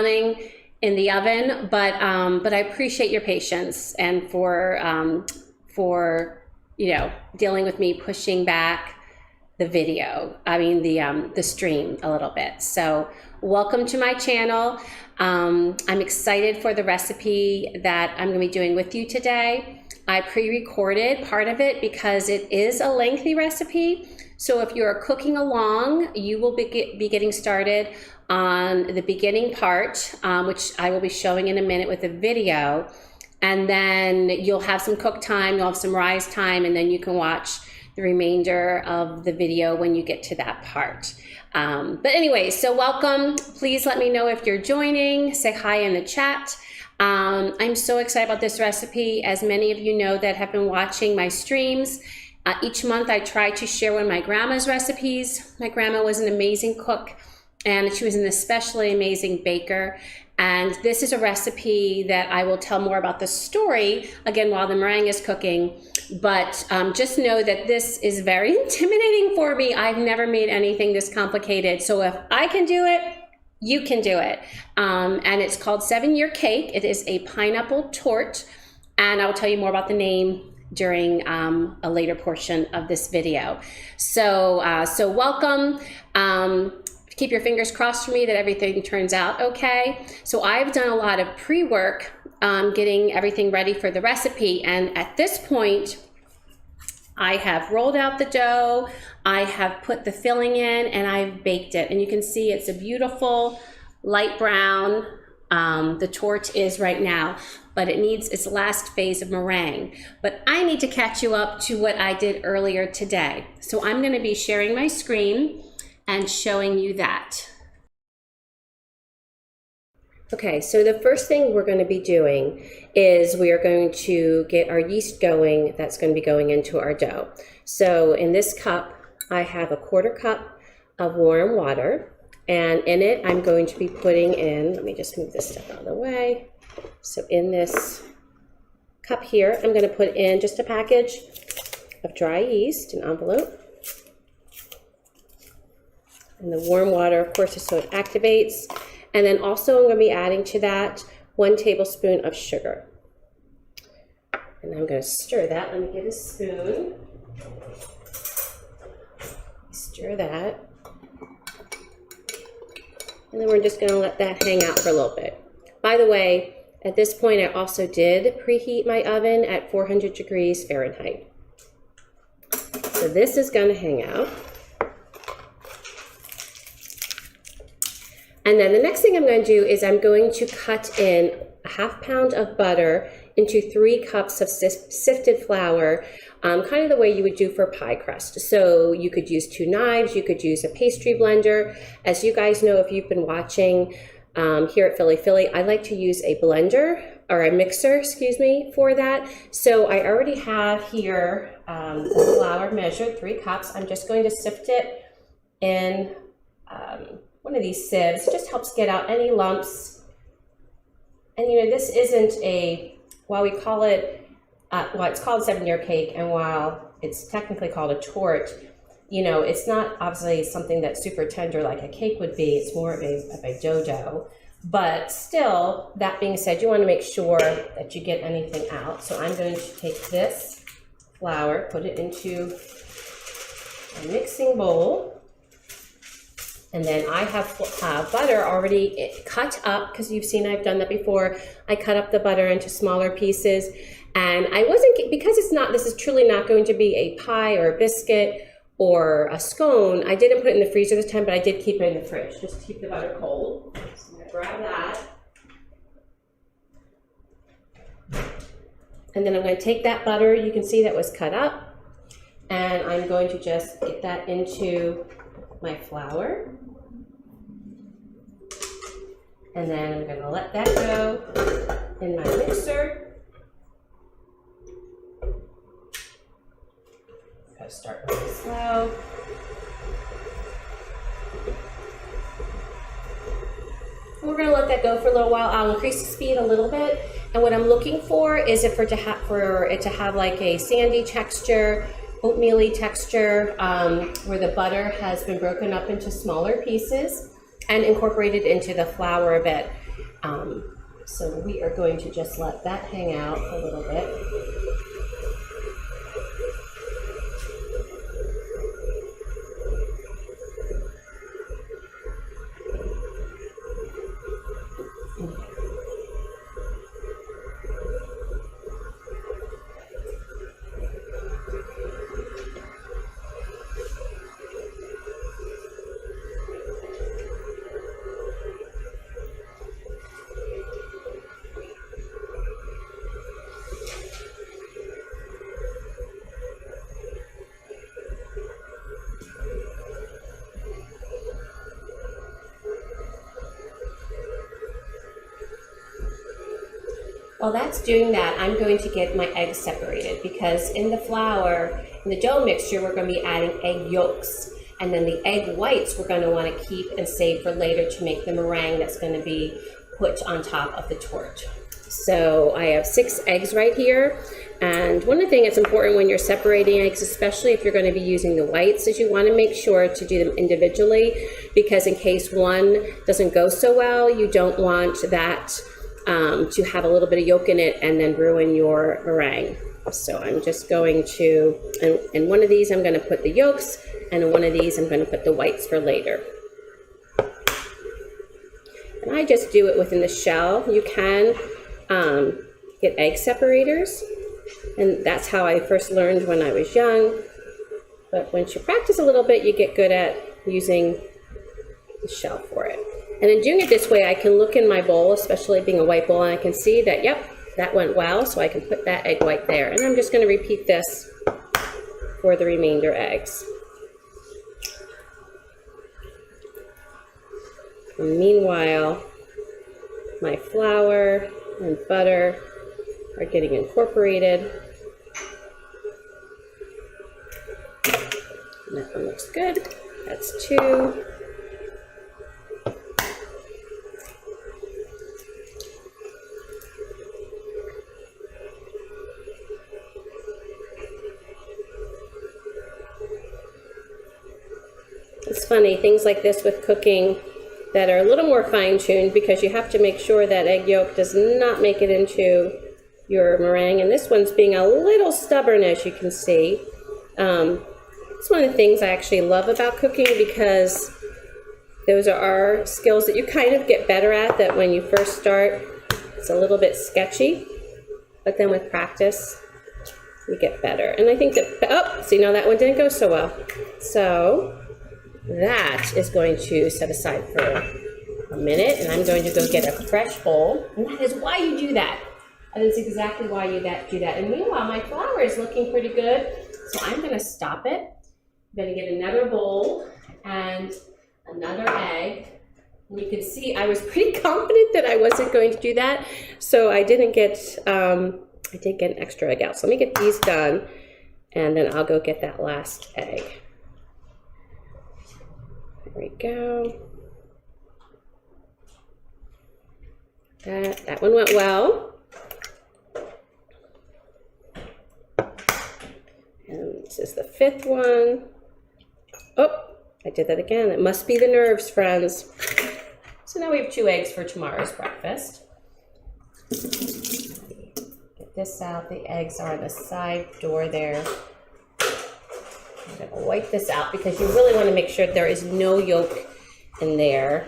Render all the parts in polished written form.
browning in the oven, but I appreciate your patience and for dealing with me pushing back the video, the stream a little bit. So welcome to my channel. I'm excited for the recipe that I'm going to be doing with you today. I pre-recorded part of it because it is a lengthy recipe. So if you're cooking along, you will be getting started on the beginning part, which I will be showing in a minute with a video. And then you'll have some cook time, you'll have some rise time, and then you can watch the remainder of the video when you get to that part. But anyway, so welcome. Please let me know if you're joining. Say hi in the chat. I'm so excited about this recipe. As many of you know that have been watching my streams, each month I try to share one of my grandma's recipes. My grandma was an amazing cook, and she was an especially amazing baker. And this is a recipe that I will tell more about the story, again, while the meringue is cooking. But just know that this is very intimidating for me. I've never made anything this complicated. So if I can do it, you can do it. And it's called 7-Year Cake. It is a pineapple torte. And I'll tell you more about the name during a later portion of this video. So welcome. Keep your fingers crossed for me that everything turns out okay. So I've done a lot of pre-work getting everything ready for the recipe. And at this point, I have rolled out the dough, I have put the filling in, and I've baked it. And you can see it's a beautiful light brown. The torte is right now, but it needs its last phase of meringue. But I need to catch you up to what I did earlier today. So I'm going to be sharing my screen and showing you that. Okay, so the first thing we're going to be doing is we are going to get our yeast going. That's going to be going into our dough. So in this cup, I have a 1/4 cup of warm water, and in it I'm going to be putting in, let me just move this stuff out of the way. So in this cup here, I'm going to put in just a package of dry yeast, an envelope. And the warm water, of course, is so it activates. And then also I'm going to be adding to that 1 tablespoon of sugar. And I'm going to stir that. Let me get a spoon. Stir that. And then we're just going to let that hang out for a little bit. By the way, at this point, I also did preheat my oven at 400 degrees Fahrenheit. So this is going to hang out. And then the next thing I'm going to do is I'm going to cut in a 1/2 pound of butter into 3 cups of sifted flour, kind of the way you would do for pie crust. So you could use 2 knives, you could use a pastry blender. As you guys know, if you've been watching here at Philly, I like to use a blender or a mixer, excuse me, for that. So I already have here the flour measured, 3 cups. I'm just going to sift it in one of these sieves. It just helps get out any lumps. And you know, this isn't while we call it, it's called 7-Year Cake, and while it's technically called a torte, you know, it's not obviously something that's super tender like a cake would be. It's more of a dough. But still, that being said, you want to make sure that you get anything out. So I'm going to take this flour, put it into a mixing bowl. And then I have butter already cut up, because you've seen I've done that before. I cut up the butter into smaller pieces. And I wasn't, because this is truly not going to be a pie or a biscuit or a scone. I didn't put it in the freezer this time, but I did keep it in the fridge, just to keep the butter cold. So I'm going to grab that. And then I'm going to take that butter, you can see that was cut up, and I'm going to just get that into my flour. And then I'm going to let that go in my mixer. Gotta start really slow. We're going to let that go for a little while. I'll increase the speed a little bit. And what I'm looking for is for it to have like a sandy texture, oatmeal-y texture, where the butter has been broken up into smaller pieces and incorporated into the flour a bit. So we are going to just let that hang out a little bit. While that's doing that, I'm going to get my eggs separated, because in the flour, in the dough mixture, we're going to be adding egg yolks. And then the egg whites we're going to want to keep and save for later to make the meringue that's going to be put on top of the torte. So I have 6 eggs right here. And one of the things that's important when you're separating eggs, especially if you're going to be using the whites, is you want to make sure to do them individually, because in case one doesn't go so well, you don't want that to have a little bit of yolk in it and then ruin your meringue. So I'm just going to, in one of these I'm going to put the yolks, and in one of these I'm going to put the whites for later. And I just do it within the shell. You can get egg separators, and that's how I first learned when I was young. But once you practice a little bit, you get good at using the shell for it. And in doing it this way, I can look in my bowl, especially being a white bowl, and I can see that, yep, that went well, so I can put that egg white there. And I'm just going to repeat this for the remainder eggs. And meanwhile, my flour and butter are getting incorporated. And that one looks good. That's 2. It's funny, things like this with cooking that are a little more fine-tuned, because you have to make sure that egg yolk does not make it into your meringue. And this one's being a little stubborn, as you can see. It's one of the things I actually love about cooking, because those are skills that you kind of get better at, that when you first start, it's a little bit sketchy, but then with practice, you get better. And I think that, oh, see, now that one didn't go so well. So that is going to set aside for a minute, and I'm going to go get a fresh bowl. And that is why you do that. That is exactly why you do that. And meanwhile, my flour is looking pretty good, so I'm going to stop it. I'm going to get another bowl and another egg. And you can see I was pretty confident that I wasn't going to do that, so I didn't get, I did get an extra egg out. So let me get these done, and then I'll go get that last egg. There we go. That one went well. And this is the 5th one. Oh, I did that again. It must be the nerves, friends. So now we have 2 eggs for tomorrow's breakfast. Get this out. The eggs are on the side door there. I'm going to wipe this out, because you really want to make sure there is no yolk in there.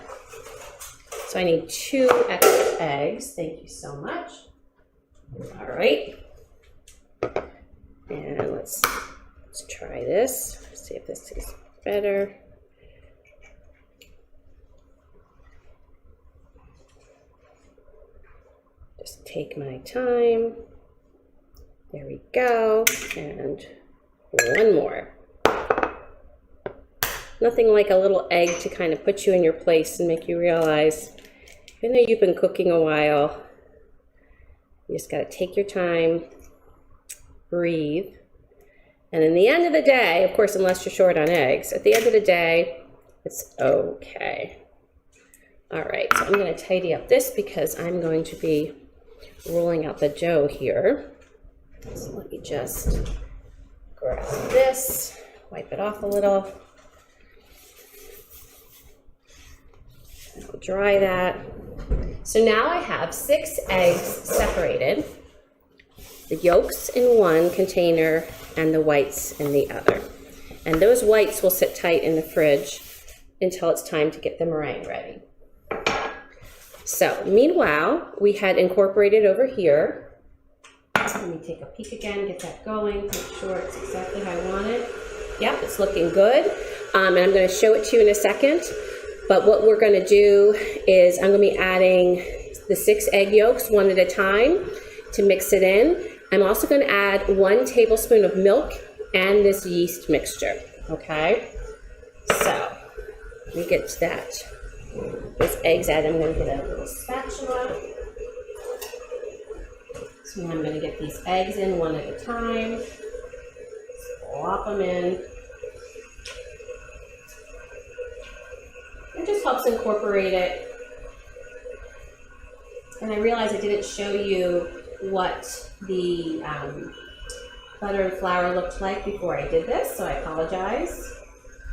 So I need 2 extra eggs. Thank you so much. All right. And let's try this. Let's see if this tastes better. Just take my time. There we go. And one more. Nothing like a little egg to kind of put you in your place and make you realize, even though you've been cooking a while, you just got to take your time, breathe. And in the end of the day, of course, unless you're short on eggs, at the end of the day, it's okay. All right, so I'm going to tidy up this, because I'm going to be rolling out the dough here. So let me just grab this, wipe it off a little. I'll dry that. So now I have 6 eggs separated, the yolks in one container and the whites in the other. And those whites will sit tight in the fridge until it's time to get the meringue ready. So meanwhile, we had incorporated over here. Let me take a peek again, get that going, make sure it's exactly how I want it. Yep, it's looking good. And I'm going to show it to you in a second. But what we're going to do is I'm going to be adding the 6 egg yolks one at a time to mix it in. I'm also going to add 1 tablespoon of milk and this yeast mixture, okay? So, let me get to that. Those eggs added, I'm going to get a little spatula. So now I'm going to get these eggs in one at a time. Plop them in. It just helps incorporate it. And I realized I didn't show you what the butter and flour looked like before I did this, so I apologize.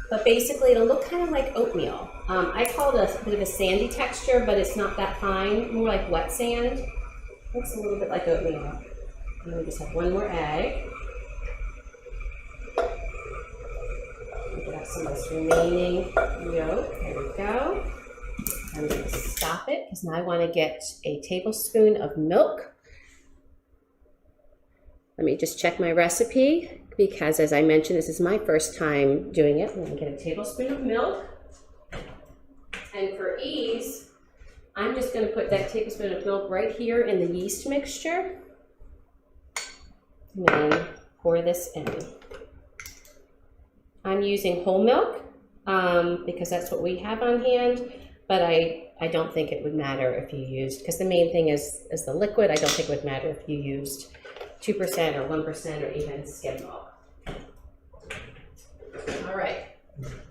But basically it'll look kind of like oatmeal. I call it a bit of a sandy texture, but it's not that fine, more like wet sand. Looks a little bit like oatmeal. And we just have 1 more egg. Get out some of this remaining yolk. There we go. I'm going to stop it because now I want to get a tablespoon of milk. Let me just check my recipe because, as I mentioned, this is my first time doing it. I'm going to get a tablespoon of milk. And for ease, I'm just going to put that tablespoon of milk right here in the yeast mixture. And then pour this in. I'm using whole milk because that's what we have on hand, but I don't think it would matter if you used, because the main thing is the liquid. I don't think it would matter if you used 2% or 1% or even skim milk. All right,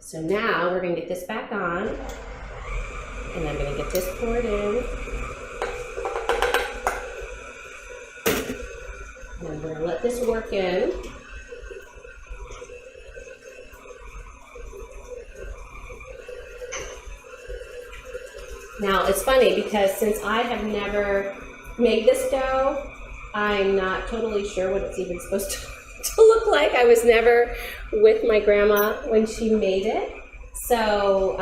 so now we're going to get this back on, and I'm going to get this poured in. And we're going to let this work in. Now, it's funny because since I have never made this dough, I'm not totally sure what it's even supposed to look like. I was never with my grandma when she made it. So,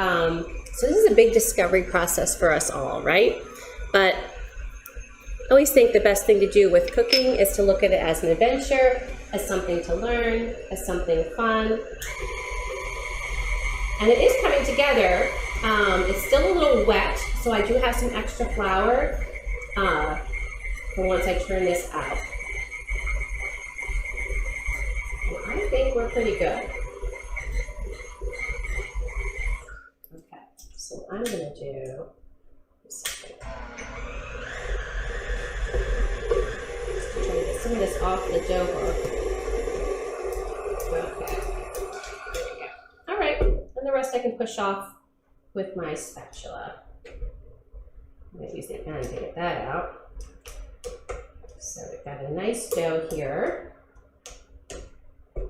so this is a big discovery process for us all, right? But I always think the best thing to do with cooking is to look at it as an adventure, as something to learn, as something fun. And it is coming together. It's still a little wet, so I do have some extra flour for once I turn this out. And I think we're pretty good. Okay, so I'm going to do try to get some of this off the dough hook. Okay, there we go. All right, and the rest I can push off with my spatula. I'm going to use the pen to get that out. So we've got a nice dough here. Get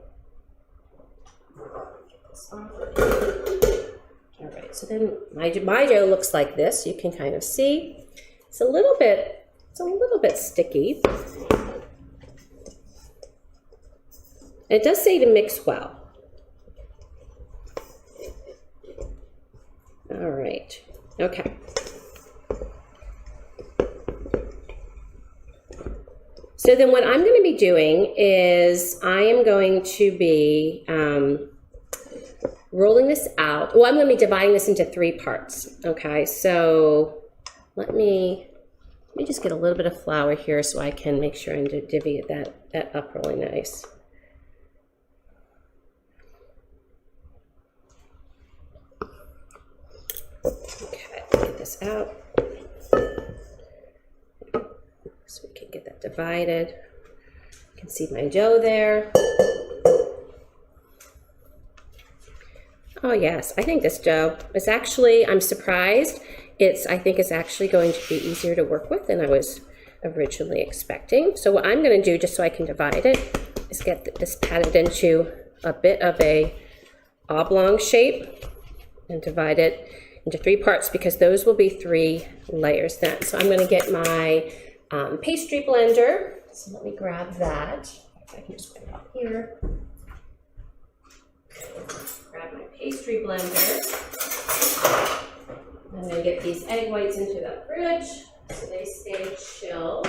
this off. All right, so then my dough looks like this. You can kind of see it's a little bit sticky. It does say to mix well. All right, okay. So then what I'm going to be doing is I am going to be rolling this out. Well, I'm going to be dividing this into 3 parts, okay? So let me just get a little bit of flour here so I can make sure and divvy that up really nice. Okay, get this out so we can get that divided. You can see my dough there. Oh yes, I think this dough is actually, I'm surprised. I think it's actually going to be easier to work with than I was originally expecting. So what I'm going to do, just so I can divide it, is get this patted into a bit of a oblong shape and divide it into 3 parts because those will be 3 layers then. So I'm going to get my pastry blender. So let me grab that. If I can just put it up here. Grab my pastry blender. I'm going to get these egg whites into the fridge so they stay chilled.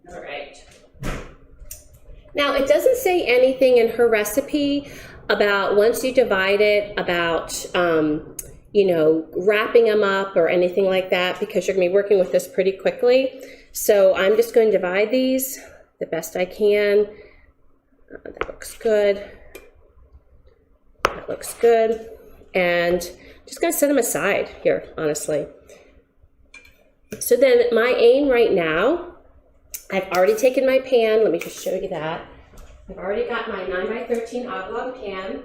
All right. Now, it doesn't say anything in her recipe about once you divide it, about, you know, wrapping them up or anything like that, because you're going to be working with this pretty quickly. So I'm just going to divide these the best I can. That looks good. That looks good. And just going to set them aside here, honestly. So then my aim right now, I've already taken my pan. Let me just show you that. I've already got my 9x13 oblong pan.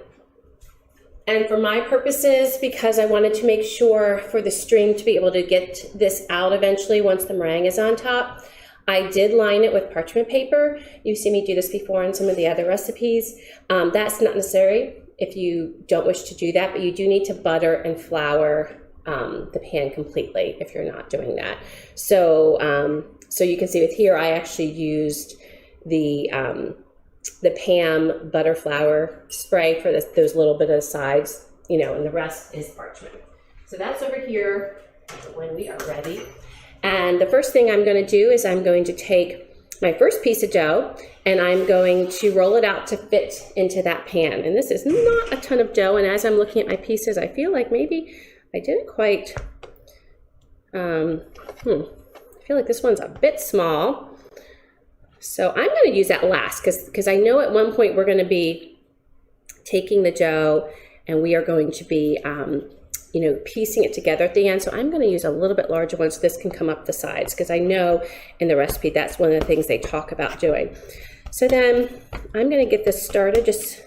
And for my purposes, because I wanted to make sure for the stream to be able to get this out eventually once the meringue is on top, I did line it with parchment paper. You've seen me do this before in some of the other recipes. That's not necessary if you don't wish to do that, but you do need to butter and flour the pan completely if you're not doing that. So, so you can see with here, I actually used the Pam butter flour spray for those little bit of sides, you know, and the rest is parchment. So that's over here when we are ready. And the first thing I'm going to do is I'm going to take my first piece of dough and I'm going to roll it out to fit into that pan. And this is not a ton of dough. And as I'm looking at my pieces, I feel like maybe I didn't quite, I feel like this one's a bit small. So I'm going to use that last because I know at one point we're going to be taking the dough and we are going to be, you know, piecing it together at the end. So I'm going to use a little bit larger one so this can come up the sides because I know in the recipe that's one of the things they talk about doing. So then I'm going to get this started, just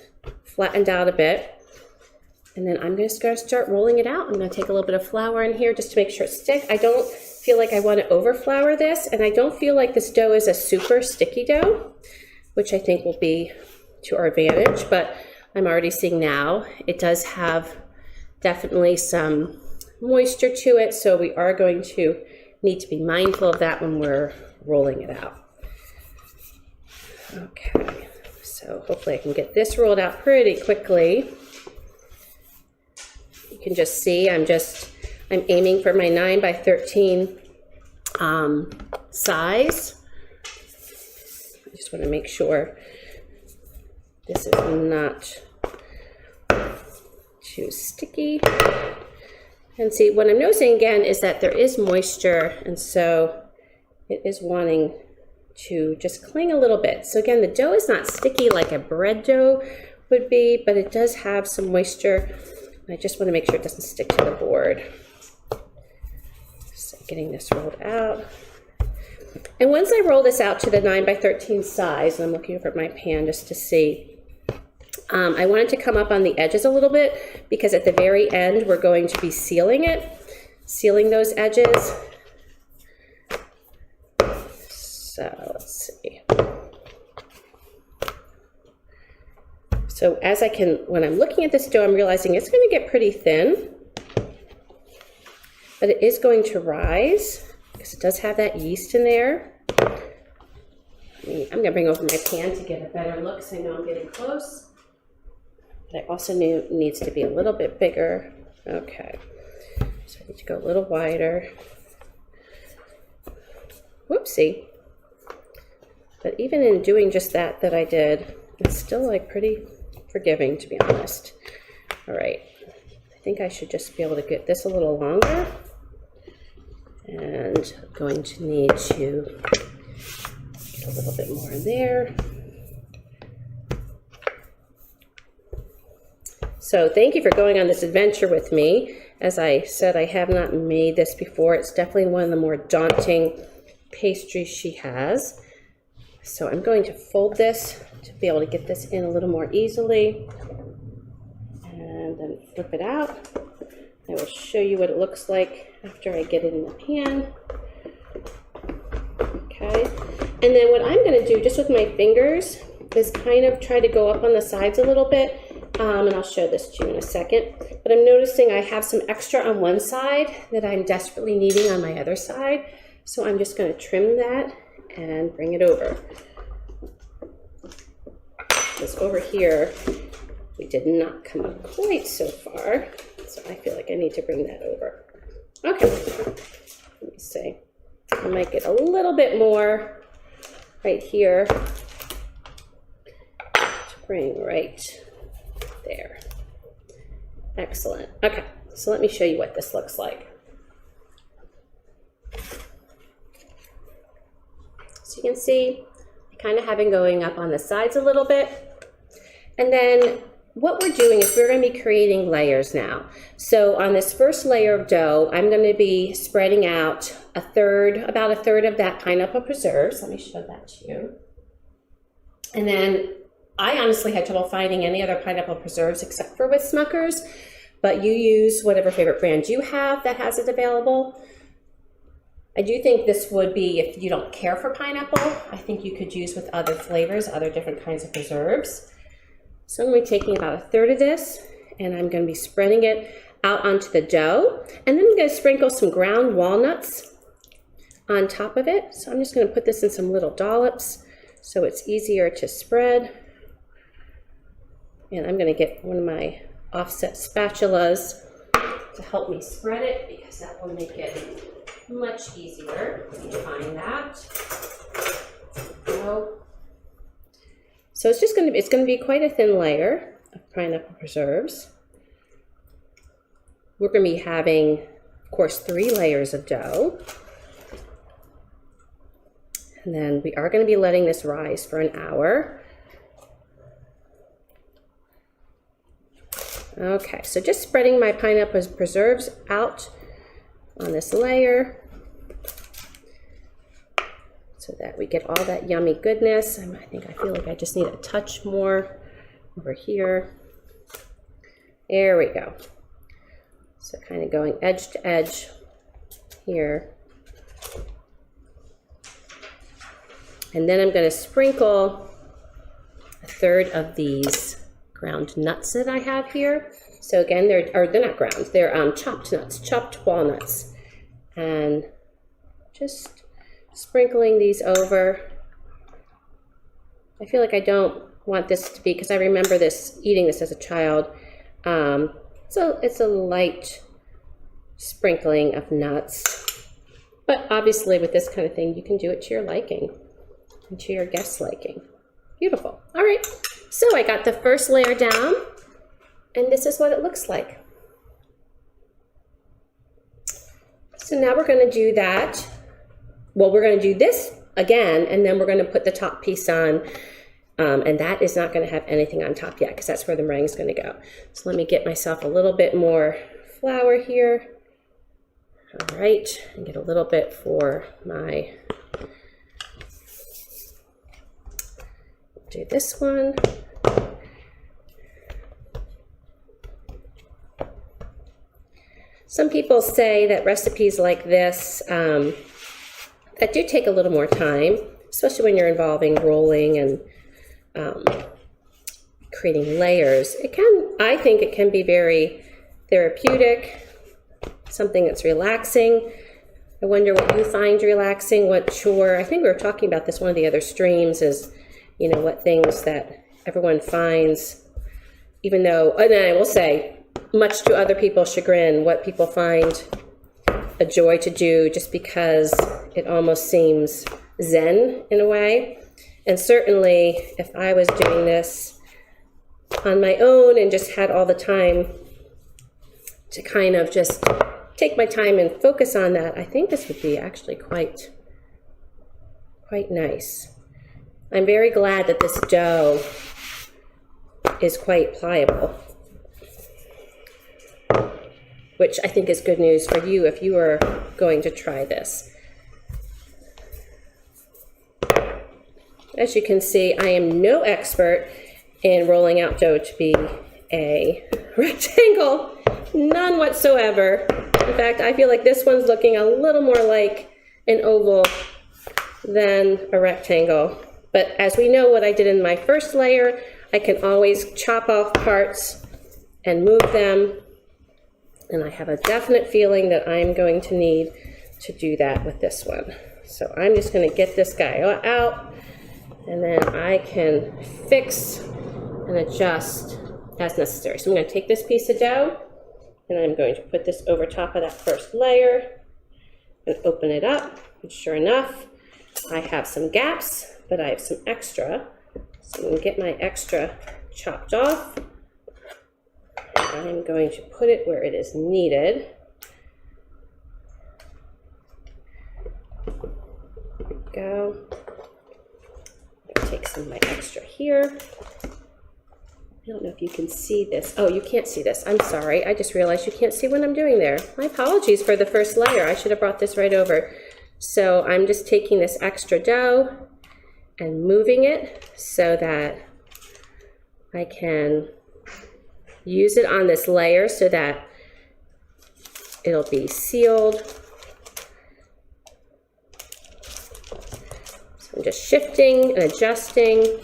flattened out a bit. And then I'm just going to start rolling it out. I'm going to take a little bit of flour in here just to make sure it sticks. I don't feel like I want to over flour this, and I don't feel like this dough is a super sticky dough, which I think will be to our advantage, but I'm already seeing now it does have definitely some moisture to it, so we are going to need to be mindful of that when we're rolling it out. Okay, so hopefully I can get this rolled out pretty quickly. You can just see I'm aiming for my 9x13 size. I just want to make sure this is not too sticky. And see, what I'm noticing again is that there is moisture, and so it is wanting to just cling a little bit. So again, the dough is not sticky like a bread dough would be, but it does have some moisture. I just want to make sure it doesn't stick to the board. So getting this rolled out. And once I roll this out to the 9x13 size, and I'm looking over at my pan just to see, I want it to come up on the edges a little bit because at the very end, we're going to be sealing those edges. So let's see. So as when I'm looking at this dough, I'm realizing it's going to get pretty thin, but it is going to rise because it does have that yeast in there. I'm going to bring over my pan to get a better look so I know I'm getting close. But I also knew it needs to be a little bit bigger. Okay, so I need to go a little wider. Whoopsie. But even in doing just that I did, it's still like pretty forgiving, to be honest. All right, I think I should just be able to get this a little longer. And I'm going to need to get a little bit more in there. So thank you for going on this adventure with me. As I said, I have not made this before. It's definitely one of the more daunting pastries she has. So I'm going to fold this to be able to get this in a little more easily. And then flip it out. I will show you what it looks like after I get it in the pan. Okay. And then what I'm going to do just with my fingers is kind of try to go up on the sides a little bit And I'll show this to you in a second. But I'm noticing I have some extra on one side that I'm desperately needing on my other side. So I'm just going to trim that and bring it over. Because over here, we did not come up quite so far. So I feel like I need to bring that over. Okay, let me see. I'll make it a little bit more right here to bring right there. Excellent. Okay, so let me show you what this looks like. So you can see I kind of have it going up on the sides a little bit. And then what we're doing is we're going to be creating layers now. So on this first layer of dough, I'm going to be spreading out about a third of that pineapple preserves. Let me show that to you. And then I honestly had trouble finding any other pineapple preserves except for with Smucker's, but you use whatever favorite brand you have that has it available. I do think this would be, if you don't care for pineapple, I think you could use with other flavors, other different kinds of preserves. So I'm going to be taking about a third of this, and I'm going to be spreading it out onto the dough. And then I'm going to sprinkle some ground walnuts on top of it. So I'm just going to put this in some little dollops so it's easier to spread. And I'm going to get one of my offset spatulas to help me spread it, because that will make it much easier. Let me find that. So it's just going to be quite a thin layer of pineapple preserves. We're going to be having, of course, 3 layers of dough. And then we are going to be letting this rise for an hour. Okay, so just spreading my pineapple preserves out on this layer so that we get all that yummy goodness. I feel like I just need a touch more over here. There we go. So kind of going edge to edge here. And then I'm going to sprinkle a third of these ground nuts that I have here. So again, they're not ground, they're chopped nuts, chopped walnuts. And just sprinkling these over. I feel like I don't want this to be, because I remember eating this as a child. So it's a light sprinkling of nuts. But obviously with this kind of thing, you can do it to your liking and to your guests' liking. Beautiful. All right, so I got the first layer down, and this is what it looks like. So now we're going to do that. Well, we're going to do this again, and then we're going to put the top piece on, and that is not going to have anything on top yet, because that's where the meringue is going to go. So let me get myself a little bit more flour here. All right, and get a little bit for my, do this one. Some people say that recipes like this that do take a little more time, especially when you're involving rolling and creating layers. I think it can be very therapeutic, something that's relaxing. I wonder what you find relaxing, I think we were talking about this one of the other streams, is, what things that everyone finds, even though, and I will say, much to other people's chagrin, what people find a joy to do, just because it almost seems zen in a way. And certainly if I was doing this on my own and just had all the time to kind of just take my time and focus on that, I think this would be actually quite nice. I'm very glad that this dough is quite pliable, which I think is good news for you if you are going to try this. As you can see, I am no expert in rolling out dough to be a rectangle, none whatsoever. In fact, I feel like this one's looking a little more like an oval than a rectangle. But as we know, what I did in my first layer, I can always chop off parts and move them. And I have a definite feeling that I'm going to need to do that with this one. So I'm just going to get this guy out, and then I can fix and adjust as necessary. So I'm going to take this piece of dough, and I'm going to put this over top of that first layer and open it up. And sure enough, I have some gaps, but I have some extra. So I'm going to get my extra chopped off. And I'm going to put it where it is needed. There we go. I'm going to take some of my extra here. I don't know if you can see this. Oh, you can't see this. I'm sorry. I just realized you can't see what I'm doing there. My apologies for the first layer. I should have brought this right over. So I'm just taking this extra dough and moving it so that I can use it on this layer so that it'll be sealed. So I'm just shifting and adjusting.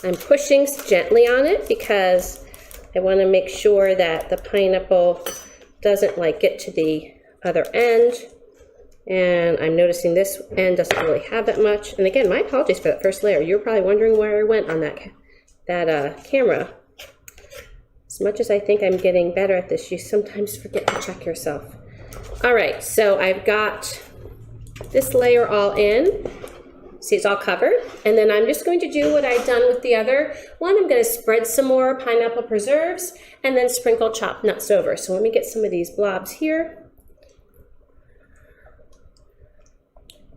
I'm pushing gently on it because I want to make sure that the pineapple doesn't like get to the other end. And I'm noticing this end doesn't really have that much. And again, my apologies for that first layer. You're probably wondering where I went on that camera. As much as I think I'm getting better at this, you sometimes forget to check yourself. All right, so I've got this layer all in. See, it's all covered. And then I'm just going to do what I've done with the other one. I'm going to spread some more pineapple preserves and then sprinkle chopped nuts over. So let me get some of these blobs here.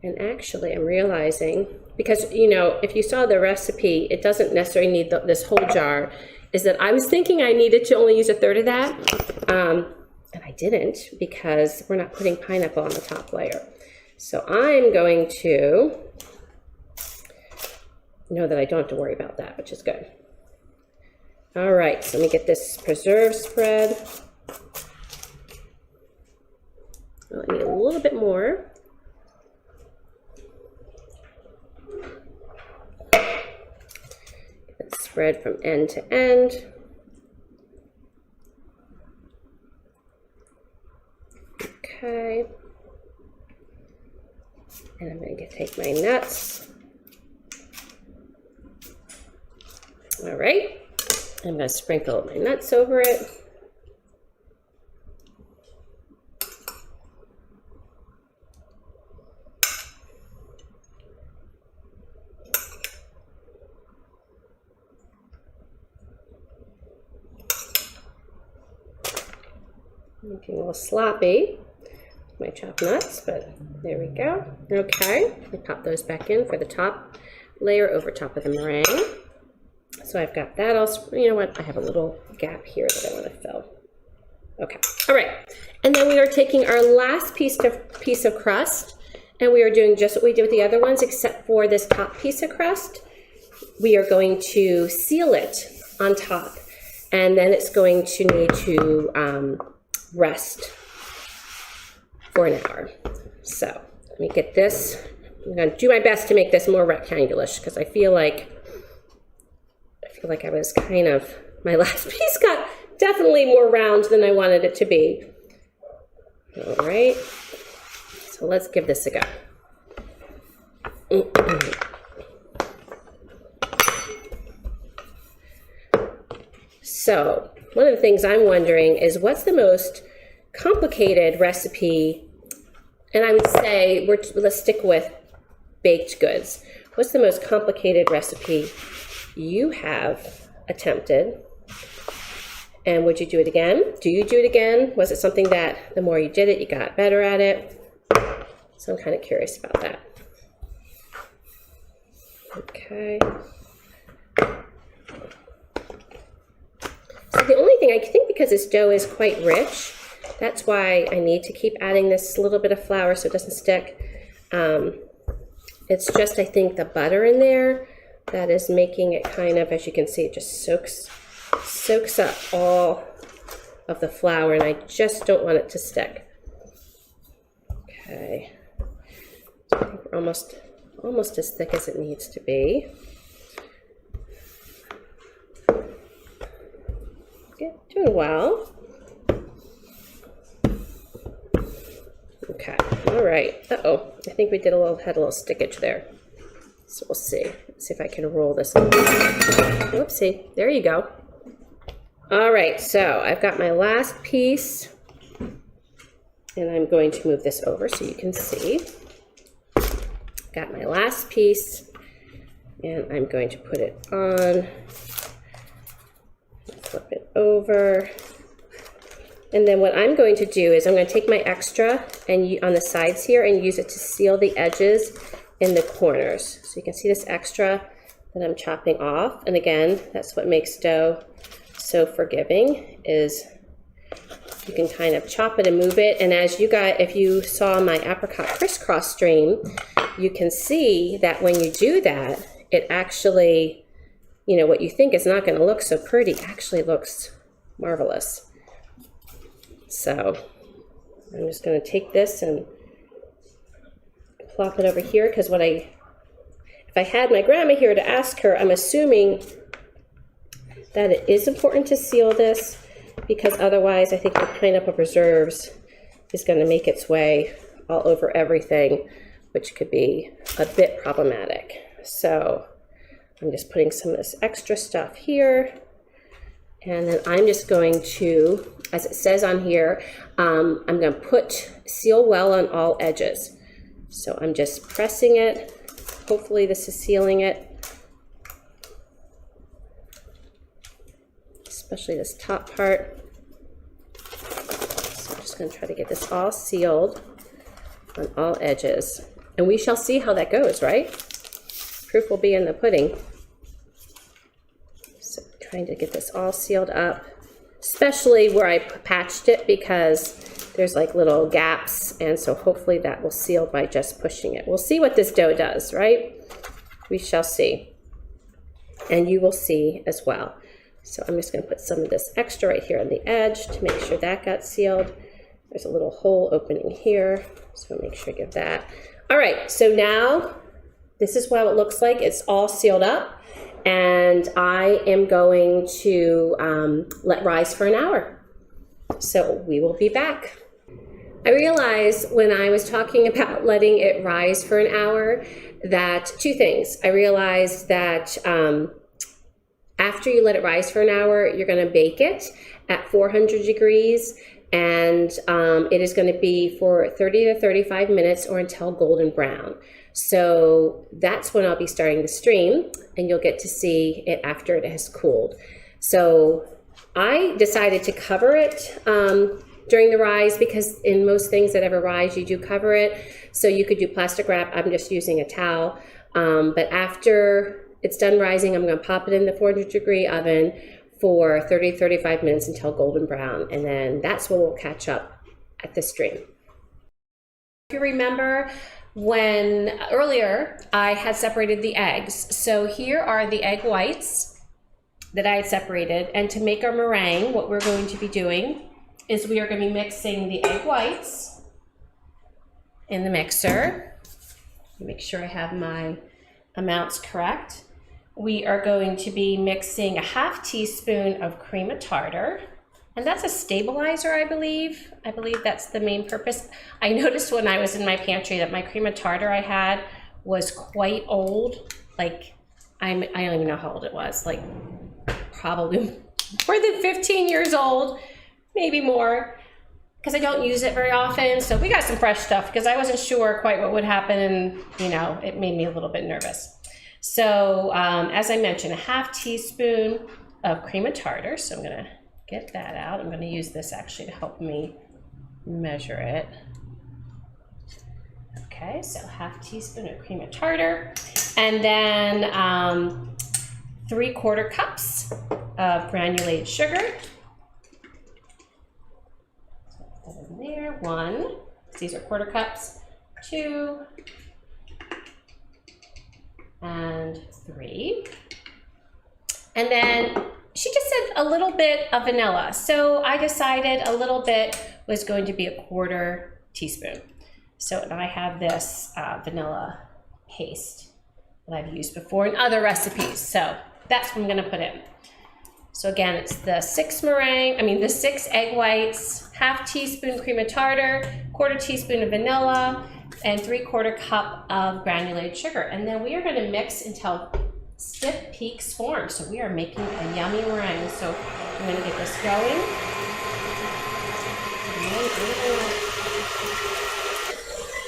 And actually, I'm realizing, because, you know, if you saw the recipe, it doesn't necessarily need this whole jar, is that I was thinking I needed to only use a third of that. And I didn't, because we're not putting pineapple on the top layer. So I'm going to know that I don't have to worry about that, which is good. All right, so let me get this preserve spread. I need a little bit more. Get it spread from end to end. Okay. And I'm going to take my nuts. All right, I'm going to sprinkle my nuts over it. Looking a little sloppy, my chopped nuts, but there we go. Okay, I pop those back in for the top layer over top of the meringue. So I've got that all, you know what, I have a little gap here that I want to fill. Okay, all right. And then we are taking our last piece of crust, and we are doing just what we did with the other ones, except for this top piece of crust. We are going to seal it on top, and then it's going to need to rest for an hour. So let me get this. I'm going to do my best to make this more rectangular-ish, because I feel like I was kind of, my last piece got definitely more round than I wanted it to be. All right, so let's give this a go. So one of the things I'm wondering is, what's the most complicated recipe? And I would say, let's stick with baked goods. What's the most complicated recipe you have attempted, and would you do it again? Do you do it again? Was it something that the more you did it, you got better at it? So I'm kind of curious about that. Okay. So the only thing, I think because this dough is quite rich, that's why I need to keep adding this little bit of flour so it doesn't stick. It's just, I think, the butter in there that is making it kind of, as you can see, it just soaks up all of the flour, and I just don't want it to stick. Okay, so I think we're almost as thick as it needs to be. Okay, doing well. Okay, all right. Uh-oh, I think we had a little stickage there. So we'll see. Let's see if I can roll this up. Whoopsie, there you go. All right, so I've got my last piece, and I'm going to move this over so you can see. Got my last piece, and I'm going to put it on, flip it over. And then what I'm going to do is I'm going to take my extra and on the sides here and use it to seal the edges in the corners. So you can see this extra that I'm chopping off. And again, that's what makes dough so forgiving, is you can kind of chop it and move it. And as you got, if you saw my apricot crisscross stream, you can see that when you do that, it actually, you know, what you think is not going to look so pretty actually looks marvelous. So I'm just going to take this and plop it over here, because if I had my grandma here to ask her, I'm assuming that it is important to seal this, because otherwise I think the pineapple preserves is going to make its way all over everything, which could be a bit problematic. So I'm just putting some of this extra stuff here. And then I'm just going to, as it says on here, I'm going to put seal well on all edges. So I'm just pressing it. Hopefully this is sealing it, especially this top part. So I'm just going to try to get this all sealed on all edges. And we shall see how that goes, right? Proof will be in the pudding. So trying to get this all sealed up, especially where I patched it, because there's like little gaps, and so hopefully that will seal by just pushing it. We'll see what this dough does, right? We shall see. And you will see as well. So I'm just going to put some of this extra right here on the edge to make sure that got sealed. There's a little hole opening here, so make sure I give that. All right, so now this is what it looks like. It's all sealed up. And I am going to let rise for an hour. So we will be back. I realized when I was talking about letting it rise for an hour that two things. I realized that after you let it rise for an hour, you're going to bake it at 400 degrees. And it is going to be for 30 to 35 minutes or until golden brown. So that's when I'll be starting the stream, and you'll get to see it after it has cooled. So I decided to cover it during the rise, because in most things that ever rise, you do cover it. So you could do plastic wrap. I'm just using a towel. But after it's done rising, I'm going to pop it in the 400 degree oven for 30 to 35 minutes until golden brown. And then that's when we'll catch up at the stream. If you remember, when earlier I had separated the eggs. So here are the egg whites that I had separated. And to make our meringue, what we're going to be doing is we are going to be mixing the egg whites in the mixer. Make sure I have my amounts correct. We are going to be mixing a ½ teaspoon of cream of tartar. And that's a stabilizer, I believe. I believe that's the main purpose. I noticed when I was in my pantry that my cream of tartar I had was quite old. Like, I don't even know how old it was. Like, probably more than 15 years old, maybe more, because I don't use it very often. So we got some fresh stuff, because I wasn't sure quite what would happen, and you know, it made me a little bit nervous. So as I mentioned, a ½ teaspoon of cream of tartar. So I'm gonna get that out. I'm going to use this actually to help me measure it. Okay, so ½ teaspoon of cream of tartar, and then 3/4 cups of granulated sugar. Put that in there. 1. These are 1/4 cups. 2 and 3, and then she just said a little bit of vanilla. So I decided a little bit was going to be a 1/4 teaspoon. So and I have this vanilla paste that I've used before in other recipes. So that's what I'm gonna put in. So again, it's the 6 egg whites, half teaspoon cream of tartar, 1/4 teaspoon of vanilla, and 3/4 cup of granulated sugar. And then we are going to mix until stiff peaks form. So we are making a yummy meringue. So I'm going to get this going.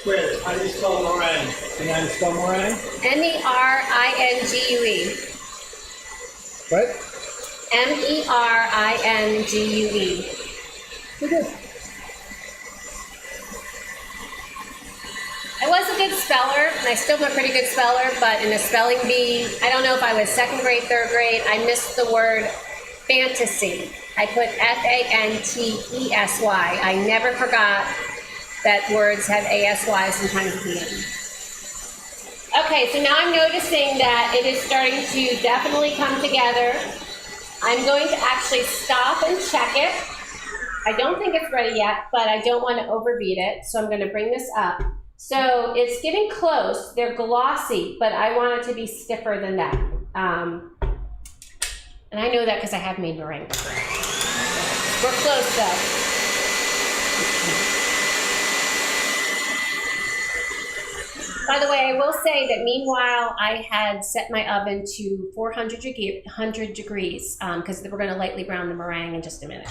Chris, how do you spell meringue? Can I spell meringue? M-E-R-I-N-G-U-E. What? M-E-R-I-N-G-U-E. Okay. I was a good speller, and I still am a pretty good speller, but in a spelling bee, I don't know if I was 2nd grade, 3rd grade, I missed the word fantasy. I put F-A-N-T-E-S-Y. I never forgot that words have A-S-Y sometimes at the end. Okay, so now I'm noticing that it is starting to definitely come together. I'm going to actually stop and check it. I don't think it's ready yet, but I don't want to overbeat it, so I'm going to bring this up. So it's getting close. They're glossy, but I want it to be stiffer than that. And I know that because I have made meringue before. We're close though. By the way, I will say that meanwhile, I had set my oven to 400 degrees because we're going to lightly brown the meringue in just a minute.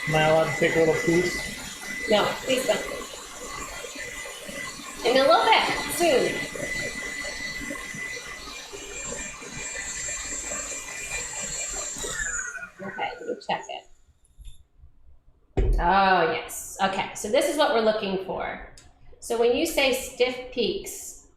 Am I allowed to take a little piece? No, please don't. In a little bit, soon. Okay, let me check it. Oh, yes. Okay, so this is what we're looking for. So when you say stiff peaks,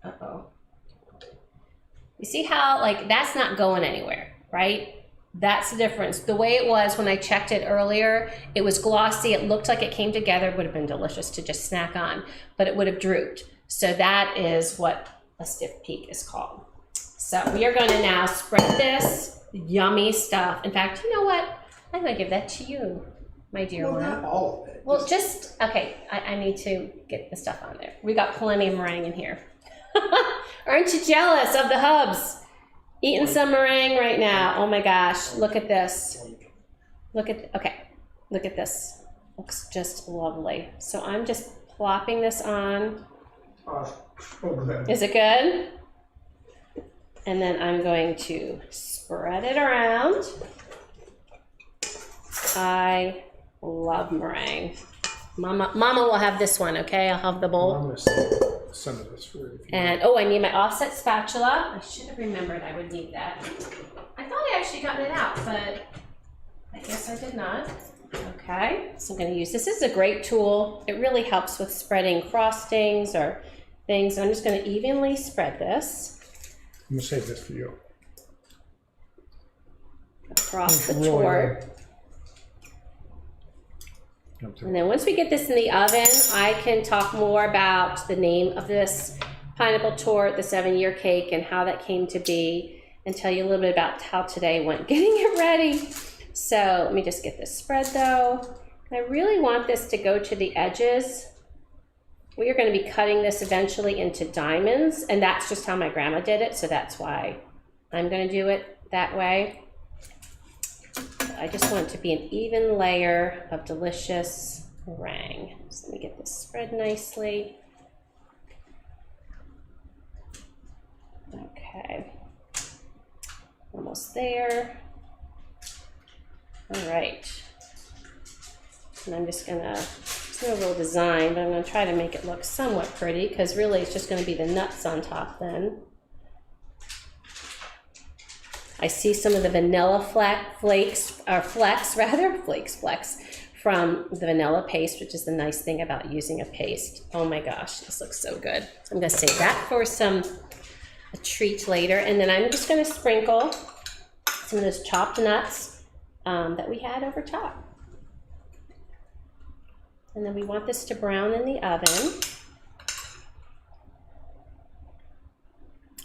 you see how, like, that's not going anywhere, right? That's the difference. The way it was when I checked it earlier, it was glossy. It looked like it came together. It would have been delicious to just snack on, but it would have drooped. So that is what a stiff peak is called. So we are going to now spread this yummy stuff. In fact, you know what? I'm going to give that to you, my dear one. Not all of it. Well, just, okay, I need to get the stuff on there. We got plenty of meringue in here. Aren't you jealous of the hubs? Eating some meringue right now. Oh my gosh, look at this. Look at this. Looks just lovely. So I'm just plopping this on. Oh, so good. Is it good? And then I'm going to spread it around. I love meringue. Mama will have this one, okay? I'll have the bowl. I'm going to save some of this for you. And, oh, I need my offset spatula. I should have remembered I would need that. I thought I actually gotten it out, but I guess I did not. Okay, so I'm going to use this. This is a great tool. It really helps with spreading frostings or things. I'm just going to evenly spread this. I'm going to save this for you. Across the torte. And then once we get this in the oven, I can talk more about the name of this pineapple torte, the 7-year cake, and how that came to be, and tell you a little bit about how today went getting it ready. So let me just get this spread though. I really want this to go to the edges. We are going to be cutting this eventually into diamonds, and that's just how my grandma did it, so that's why I'm going to do it that way. I just want it to be an even layer of delicious meringue. So let me get this spread nicely. Okay, almost there. All right, and I'm just gonna, it's no real design, but I'm gonna try to make it look somewhat pretty, because really it's just gonna be the nuts on top then. I see some of the vanilla flecks from the vanilla paste, which is the nice thing about using a paste. Oh my gosh, this looks so good. So I'm gonna save that for a treat later. And then I'm just gonna sprinkle some of those chopped nuts that we had over top. And then we want this to brown in the oven.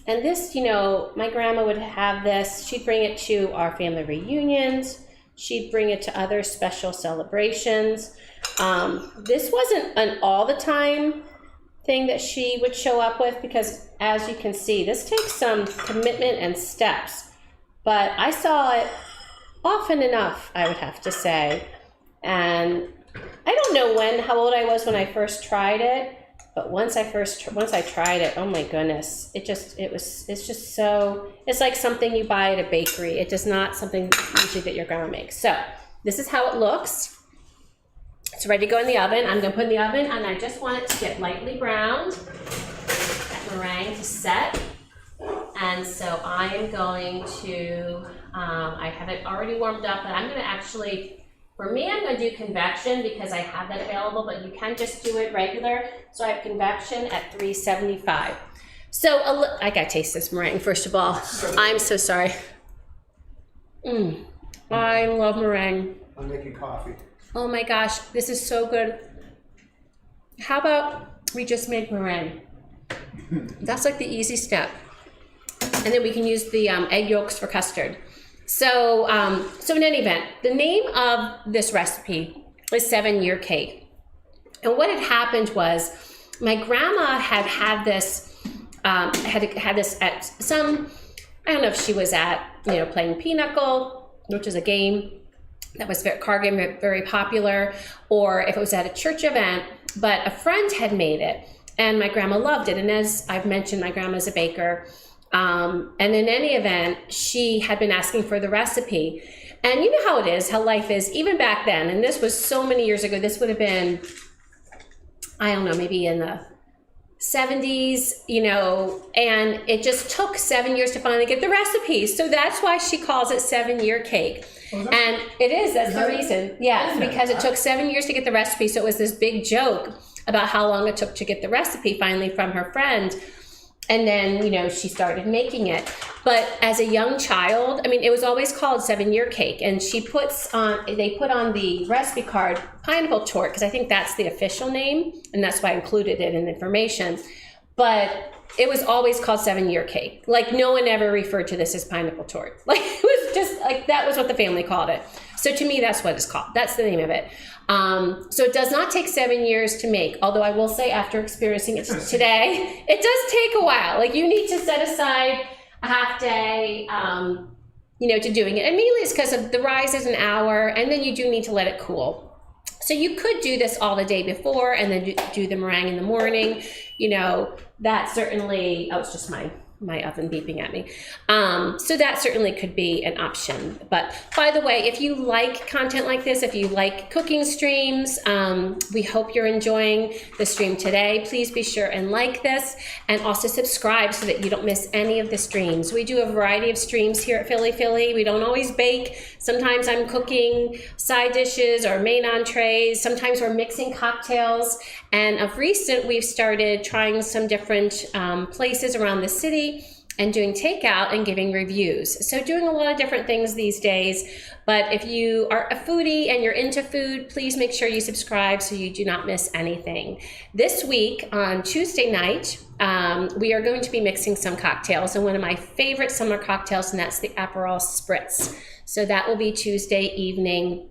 And this, you know, my grandma would have this. She'd bring it to our family reunions. She'd bring it to other special celebrations. This wasn't an all the time thing that she would show up with, because as you can see, this takes some commitment and steps, but I saw it often enough, I would have to say. And I don't know how old I was when I first tried it, but once I tried it, oh my goodness, it's just so, it's like something you buy at a bakery. It is not something usually that your grandma makes. So this is how it looks. It's ready to go in the oven. I'm gonna put it in the oven, and I just want it to get lightly browned, that meringue to set. And so I am going to, I have it already warmed up, but I'm gonna actually, for me, I'm gonna do convection because I have that available, but you can just do it regular. So I have convection at 375. So I gotta taste this meringue first of all. I'm so sorry. I love meringue. I'm making coffee. Oh my gosh, this is so good. How about we just make meringue? That's like the easy step. And then we can use the egg yolks for custard. So in any event, the name of this recipe is 7-Year Cake. And what had happened was my grandma had this, had this at some, I don't know if she was at, playing pinochle, which is a game that was card game, very popular, or if it was at a church event, but a friend had made it and my grandma loved it. And as I've mentioned, my grandma's a baker. And in any event, she had been asking for the recipe. And you know how it is, how life is, even back then, and this was so many years ago, this would have been, I don't know, maybe in the 70s, and it just took 7 years to finally get the recipe. So that's why she calls it 7-Year Cake. And it is, that's the reason. Yeah, because it took 7 years to get the recipe. So it was this big joke about how long it took to get the recipe finally from her friend. And then, she started making it. But as a young child, I mean, it was always called 7-Year Cake. And they put on the recipe card, pineapple torte, because I think that's the official name. And that's why I included it in the information. But it was always called 7-Year Cake. Like, no one ever referred to this as pineapple torte. Like, it was just like, that was what the family called it. So to me, that's what it's called. That's the name of it. So it does not take 7 years to make, although I will say after experiencing it today, it does take a while. Like, you need to set aside a half day, to doing it. And mainly it's because of the rise is an hour, and then you do need to let it cool. So you could do this all the day before and then do the meringue in the morning. That certainly, it's just my oven beeping at me. So that certainly could be an option. But by the way, if you like content like this, if you like cooking streams, we hope you're enjoying the stream today. Please be sure and like this, and also subscribe so that you don't miss any of the streams. We do a variety of streams here at Philly Philly. We don't always bake. Sometimes I'm cooking side dishes or main entrees. Sometimes we're mixing cocktails. And of recent, we've started trying some different places around the city and doing takeout and giving reviews. So doing a lot of different things these days. But if you are a foodie and you're into food, please make sure you subscribe so you do not miss anything. This week on Tuesday night, we are going to be mixing some cocktails, and one of my favorite summer cocktails, and that's the Aperol Spritz. So that will be Tuesday evening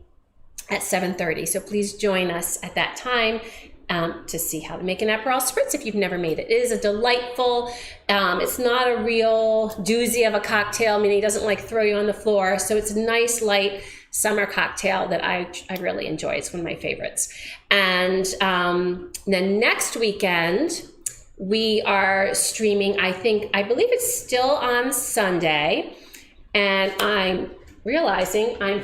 at 7:30. So please join us at that time to see how to make an Aperol Spritz if you've never made it. It is a delightful, it's not a real doozy of a cocktail, meaning it doesn't like throw you on the floor. So it's a nice, light summer cocktail that I really enjoy. It's one of my favorites. And then next weekend, we are streaming, I believe it's still on Sunday. And I'm realizing I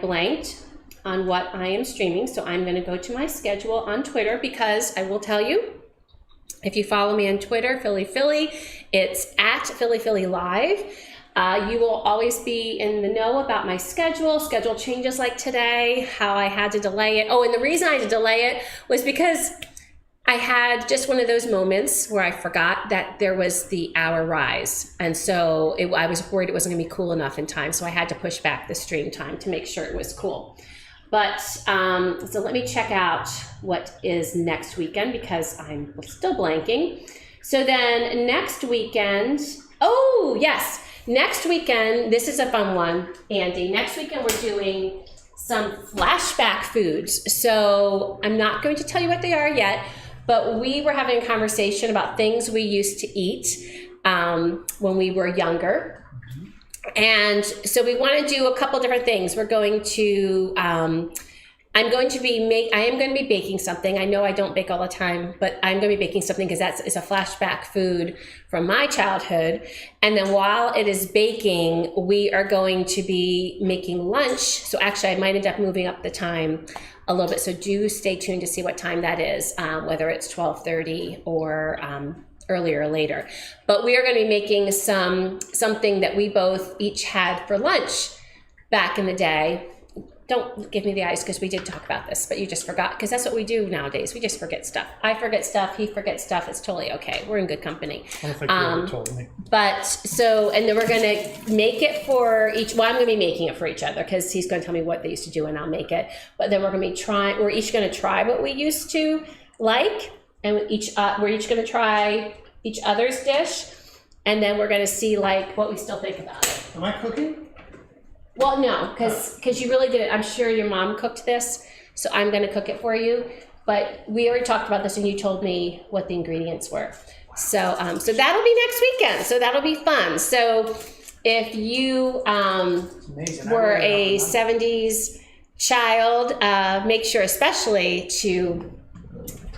blanked on what I am streaming. So I'm going to go to my schedule on Twitter, because I will tell you, if you follow me on Twitter, Philly Philly, it's at Philly Philly Live. You will always be in the know about my schedule changes like today, how I had to delay it. Oh, and the reason I had to delay it was because I had just one of those moments where I forgot that there was the hour rise. And so I was worried it wasn't going to be cool enough in time. So I had to push back the stream time to make sure it was cool. But so let me check out what is next weekend, because I'm still blanking. So then next weekend, oh yes, next weekend, this is a fun one, Andy. Next weekend we're doing some flashback foods. So I'm not going to tell you what they are yet, but we were having a conversation about things we used to eat when we were younger. And so we want to do a couple different things. We're going to, I am going to be baking something. I know I don't bake all the time, but I'm going to be baking something because it's a flashback food from my childhood. And then while it is baking, we are going to be making lunch. So actually I might end up moving up the time a little bit. So do stay tuned to see what time that is, whether it's 12:30 or earlier or later. But we are going to be making something that we both each had for lunch back in the day. Don't give me the eyes because we did talk about this, but you just forgot, because that's what we do nowadays. We just forget stuff. I forget stuff. He forgets stuff. It's totally okay. We're in good company. I don't think you ever told me. But so, and then we're going to make it for each, well, I'm going to be making it for each other because he's going to tell me what they used to do and I'll make it. But then we're each going to try what we used to like, and we're each going to try each other's dish, and then we're going to see like what we still think about it. Am I cooking? Well, no, because you really did it. I'm sure your mom cooked this, so I'm going to cook it for you. But we already talked about this, and you told me what the ingredients were. So, so that'll be next weekend. So that'll be fun. So if you were a 70s child, make sure especially to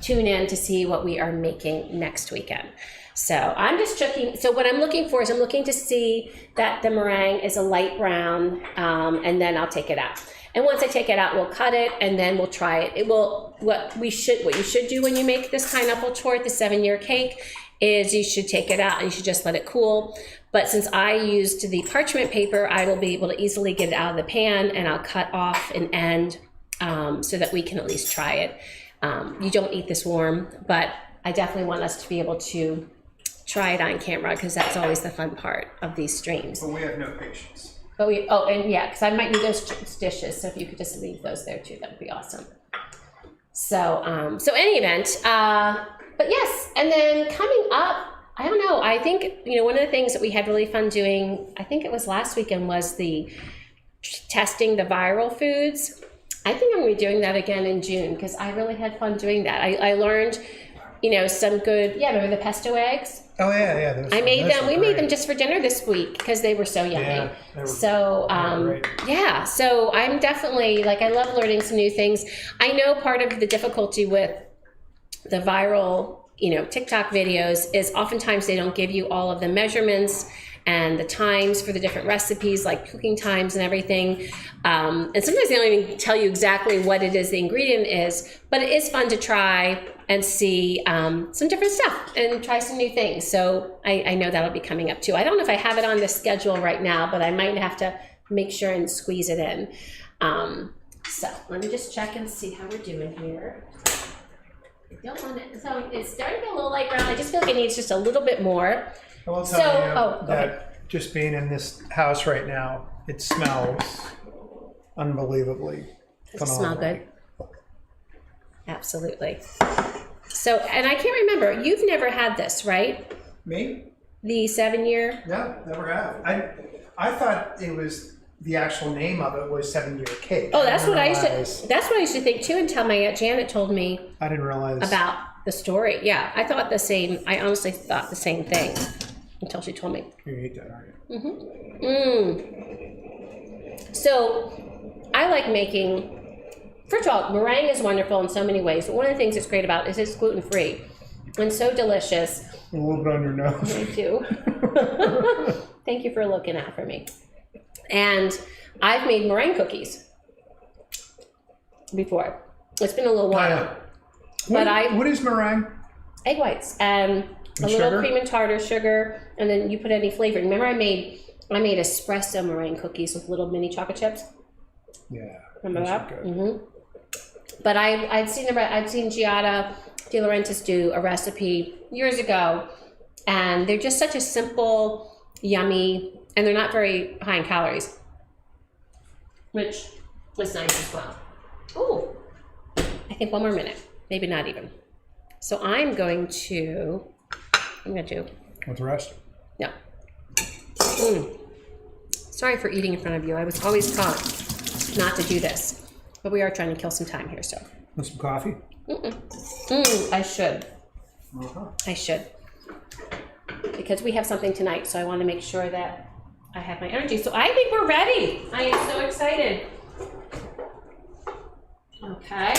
tune in to see what we are making next weekend. So I'm just checking. So what I'm looking for is I'm looking to see that the meringue is a light brown, and then I'll take it out. And once I take it out, we'll cut it and then we'll try it. It will, what you should do when you make this pineapple torte, the 7-year cake, is you should take it out and you should just let it cool. But since I used the parchment paper, I will be able to easily get it out of the pan, and I'll cut off an end so that we can at least try it. You don't eat this warm, but I definitely want us to be able to try it on camera because that's always the fun part of these streams. But we have no patience. And yeah, because I might need those dishes, so if you could just leave those there too, that would be awesome. So, so any event, but yes, and then coming up, I don't know, I think, one of the things that we had really fun doing, I think it was last weekend, was testing the viral foods. I think I'm going to be doing that again in June because I really had fun doing that. I learned, some good, remember the pesto eggs? Oh yeah. I made them. We made them just for dinner this week because they were so yummy. Yeah, so so I'm definitely I love learning some new things. I know part of the difficulty with the viral, TikTok videos is oftentimes they don't give you all of the measurements and the times for the different recipes, like cooking times and everything. And sometimes they don't even tell you exactly what it is the ingredient is, but it is fun to try and see some different stuff and try some new things. So I know that'll be coming up too. I don't know if I have it on the schedule right now, but I might have to make sure and squeeze it in. So let me just check and see how we're doing here. I don't want it, so it's starting to get a little light brown. I just feel like it needs just a little bit more. I will tell you that just being in this house right now, it smells unbelievably phenomenal. Does it smell good? Absolutely. So, and I can't remember, you've never had this, right? Me? The 7-year? No, never have. I thought it was, the actual name of it was 7-year cake. Oh, that's what I used to think too, until my Aunt Janet told me. I didn't realize about the story. Yeah, I thought the same. I honestly thought the same thing until she told me. You eat that, aren't you? So I like making. First of all, meringue is wonderful in so many ways. But one of the things that's great about it is it's gluten-free and so delicious. A little bit on your nose. Thank you. Thank you for looking out for me. And I've made meringue cookies before. It's been a little while. What is meringue? Egg whites and a little cream and tartar, sugar, and then you put any flavoring. Remember, I made espresso meringue cookies with little mini chocolate chips. Yeah. Remember that? Mm-hmm. But I'd seen Giada De Laurentiis do a recipe years ago, and they're just such a simple, yummy, and they're not very high in calories, which was nice as well. Ooh, I think one more minute, maybe not even. So I'm going to do. What's the rest? No. Sorry for eating in front of you. I was always taught not to do this, but we are trying to kill some time here, so. Want some coffee? I should. I should. Because we have something tonight, so I want to make sure that I have my energy. So I think we're ready. I am so excited. Okay.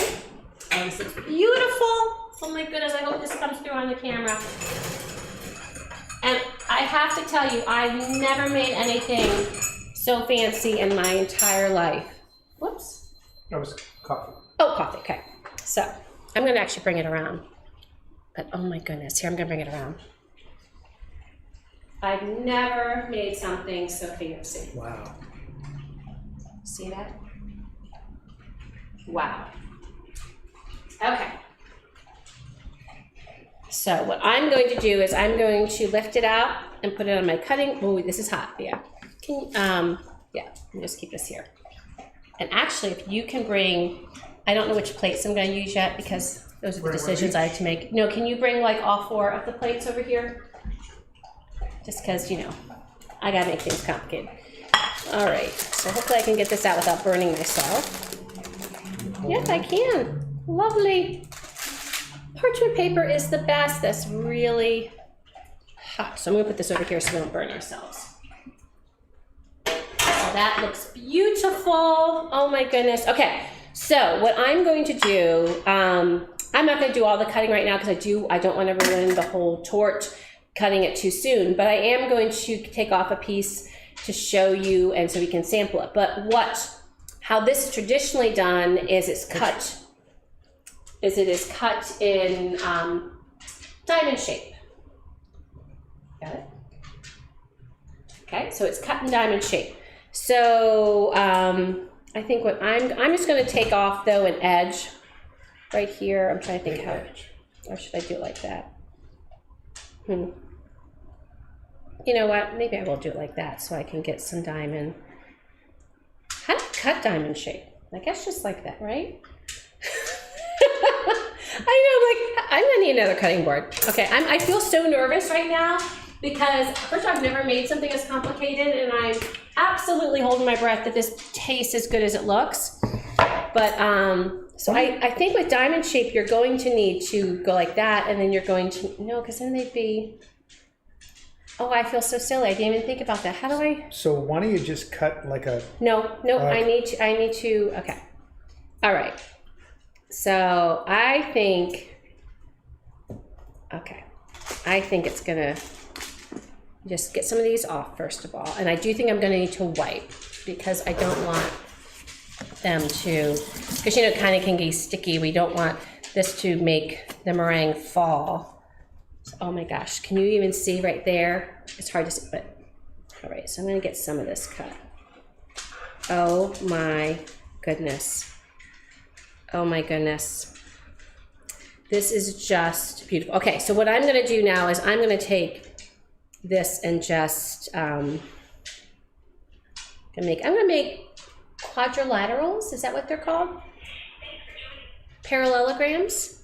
Oh, this looks beautiful. Oh my goodness, I hope this comes through on the camera. And I have to tell you, I've never made anything so fancy in my entire life. Whoops. That was coffee. Oh, coffee, okay. So I'm gonna actually bring it around. But oh my goodness, here I'm gonna bring it around. I've never made something so fancy. Wow. See that? Wow. Okay. So what I'm going to do is I'm going to lift it out and put it on my cutting. Oh, this is hot. Yeah. Can yeah. Let me just keep this here. And actually, if you can bring, I don't know which plates I'm going to use yet because those are the decisions I have to make. No, can you bring like all 4 of the plates over here? Just because, you know, I got to make things complicated. All right. So hopefully I can get this out without burning myself. Yes, I can. Lovely. Parchment paper is the best. That's really hot. So I'm going to put this over here so we don't burn ourselves. So that looks beautiful. Oh my goodness. Okay. So what I'm going to do, I'm not going to do all the cutting right now because I don't want to ruin the whole torte cutting it too soon, but I am going to take off a piece to show you and so we can sample it. But how this is traditionally done is it is cut in diamond shape. Got it? Okay, so it's cut in diamond shape. So I think what I'm just going to take off though an edge right here. I'm trying to think how, or should I do it like that? You know what? Maybe I will do it like that so I can get some diamond. How do you cut diamond shape? I guess just like that, right? I know, like, I'm gonna need another cutting board. Okay, I feel so nervous right now because first I've never made something as complicated and I'm absolutely holding my breath that this tastes as good as it looks. But, so I think with diamond shape, you're going to need to go like that and then you're going to, no, because then they'd be, oh, I feel so silly. I didn't even think about that. How do I? So why don't you just cut like a... No, I need to, okay. All right. So I think it's gonna just get some of these off first of all. And I do think I'm gonna need to wipe because I don't want them to, because you know, it kind of can get sticky. We don't want this to make the meringue fall. Oh my gosh, can you even see right there? It's hard to see, but all right, so I'm gonna get some of this cut. Oh my goodness. Oh my goodness. This is just beautiful. Okay, so what I'm gonna do now is I'm gonna take this and just, I'm gonna make quadrilaterals, is that what they're called? Parallelograms?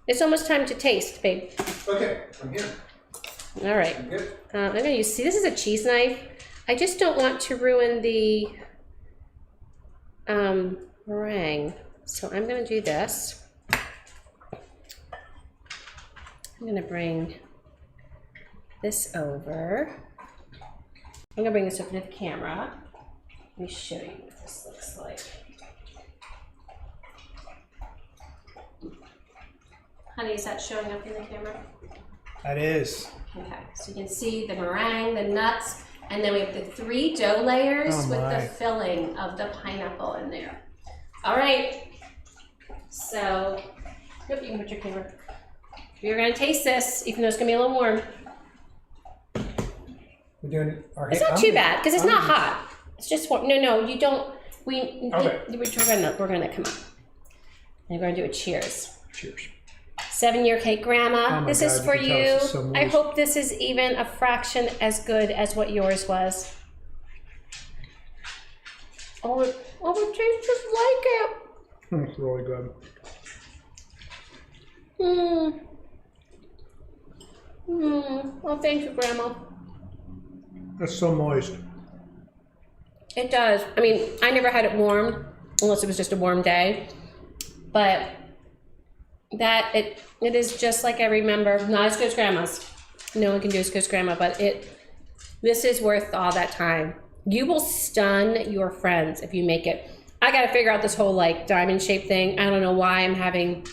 It's almost time to taste, babe. Okay, I'm here. All right. I'm good. I'm gonna use, see, this is a cheese knife. I just don't want to ruin the meringue. So I'm gonna do this. I'm gonna bring this over. I'm gonna bring this over to the camera. Let me show you what this looks like. Honey, is that showing up in the camera? That is. Okay, so you can see the meringue, the nuts, and then we have the 3 dough layers with the filling of the pineapple in there. All right, so, yep, you can put your camera. You're gonna taste this, even though it's gonna be a little warm. We're doing our It's not too bad, because it's not hot. It's just warm. No, you don't, we're gonna come on. And we're gonna do a cheers. Cheers. 7-year cake grandma, Oh this God, is for you can tell you. it's so I moist. hope this is even a fraction as good as what yours was. Oh, it tastes just like it. It's really good. Oh, thank you, Grandma. It's so moist. It does. I mean, I never had it warm, unless it was just a warm day. But that it is just like I remember, not as good as grandma's. No one can do as good as grandma, but this is worth all that time. You will stun your friends if you make it. I got to figure out this whole like diamond shape thing. I don't know why I'm having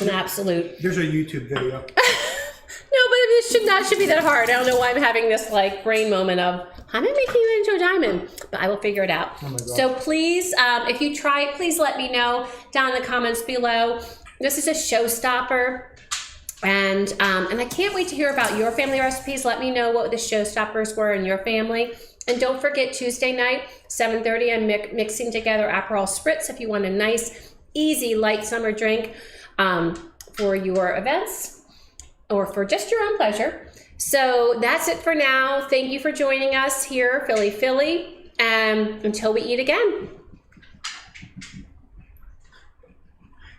an absolute. There's a YouTube video. No, but it should be that hard. I don't know why I'm having this like brain moment of how am I making it into a diamond? But I will figure it out. Oh my God. So please, if you try it, please let me know down in the comments below. This is a showstopper. And I can't wait to hear about your family recipes. Let me know what the showstoppers were in your family. And don't forget Tuesday night, 7:30, I'm mixing together Aperol Spritz if you want a nice, easy, light summer drink for your events or for just your own pleasure. So that's it for now. Thank you for joining us here, Philly. And until we eat again.